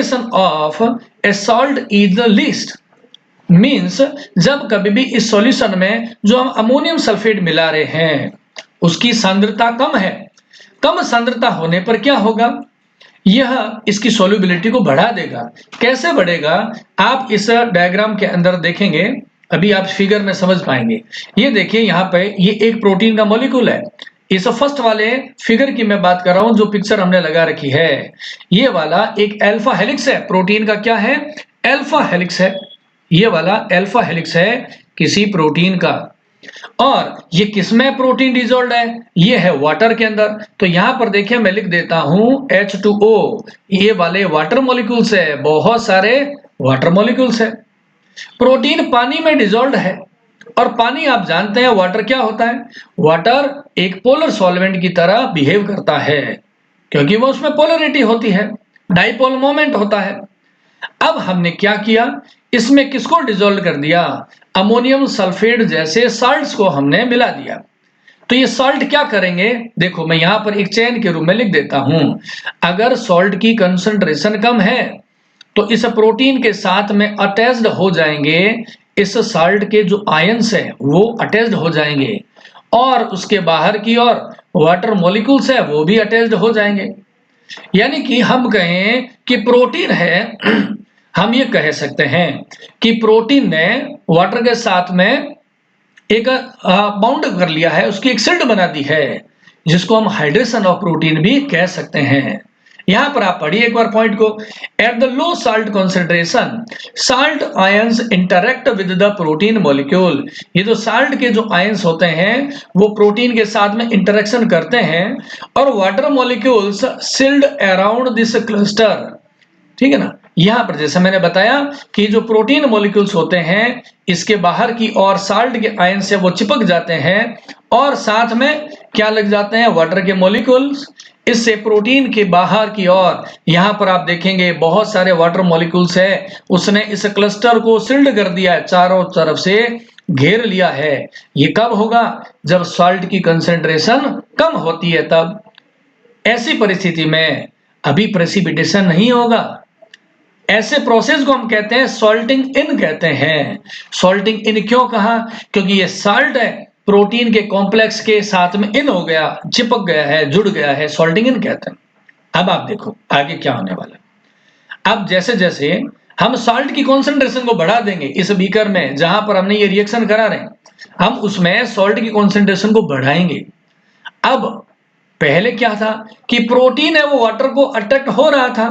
Of A salt is the least, means जब कभी भी इस सॉल्यूशन में जो हम अमोनियम सल्फेट मिला रहे हैं उसकी सांद्रता कम है, कम सांद्रता होने पर क्या होगा, यह इसकी सॉल्युबिलिटी को बढ़ा देगा। कैसे बढ़ेगा, आप इस डायग्राम के अंदर देखेंगे, अभी आप फिगर में समझ पाएंगे। ये देखिए यहाँ पे ये एक प्रोटीन का मॉलिक्यूल है। इस फर्स्ट वाले फिगर की मैं बात कर रहा हूं, जो पिक्चर हमने लगा रखी है, ये वाला एक अल्फा हेलिक्स है। प्रोटीन का क्या है, अल्फा हेलिक्स है। ये वाला अल्फा हेलिक्स है किसी प्रोटीन का। और ये किसमें प्रोटीन डिजोल्व है, ये है वाटर के अंदर। तो यहां पर देखिए मैं लिख देता हूं H2O, ये वाले वाटर मॉलिक्यूल्स है, बहुत सारे वाटर मॉलिक्यूल्स है। प्रोटीन पानी में डिजोल्व है, और पानी आप जानते हैं वाटर क्या होता है, वाटर एक पोलर सॉल्वेंट की तरह बिहेव करता है, क्योंकि वो उसमें पोलरिटी होती है, डाइपोल मोमेंट होता है। अब हमने क्या किया, इसमें किसको डिसॉल्व कर दिया, अमोनियम सल्फेट जैसे साल्ट्स को हमने मिला दिया। तो ये सॉल्ट क्या करेंगे, देखो मैं यहां पर एक चेन के रूप में लिख देता हूं। अगर सॉल्ट की कंसंट्रेशन कम है तो इस प्रोटीन के साथ में अटैच्ड हो जाएंगे, इस साल्ट के जो आयंस है वो अटैच्ड हो जाएंगे, और उसके बाहर की ओर वाटर मॉलिक्यूल्स है वो भी अटैच्ड हो जाएंगे। यानी कि हम कहें कि प्रोटीन है हम ये कह सकते हैं कि प्रोटीन ने वाटर के साथ में एक बाउंड कर लिया है, उसकी एक सिल्ट बना दी है, जिसको हम हाइड्रेशन ऑफ प्रोटीन भी कह सकते हैं। यहां पर आप पढ़िए एक बार पॉइंट को, at the low salt concentration salt ions interact with the protein molecule. ये जो साल्ट के जो आयंस होते हैं वो प्रोटीन के साथ में इंटरेक्शन करते हैं, और water molecules sealed around this cluster. ठीक है ना, यहां पर जैसे मैंने बताया कि जो प्रोटीन मॉलिक्यूल्स होते हैं इसके बाहर की और साल्ट के आयन से वो चिपक जाते हैं, और साथ में क्या लग जाते हैं, वाटर के मॉलिक्यूल्स। इससे प्रोटीन के बाहर की ओर यहां पर आप देखेंगे बहुत सारे वाटर मॉलिक्यूल्स है, उसने इस क्लस्टर को सील्ड कर दिया है, चारों तरफ से घेर लिया है। ये कब होगा, जब सॉल्ट की कंसेंट्रेशन कम होती है तब। ऐसी परिस्थिति में अभी प्रेसिपिटेशन नहीं होगा। ऐसे प्रोसेस को हम कहते हैं सॉल्टिंग इन कहते हैं। सॉल्टिंग इन क्यों कहा, क्योंकि ये साल्ट है प्रोटीन के कॉम्प्लेक्स के साथ में इन हो गया, चिपक गया है, जुड़ गया है, सॉल्टिंग इन कहते हैं। अब आप देखो आगे क्या होने वाला है। अब जैसे जैसे हम साल्ट की कॉन्सेंट्रेशन को बढ़ा देंगे इस बीकर में जहां पर हमने ये रिएक्शन करा रहे हैं, हम उसमें सॉल्ट की कॉन्सेंट्रेशन को बढ़ाएंगे। अब पहले क्या था कि प्रोटीन है वो वाटर को अट्रैक्ट हो रहा था,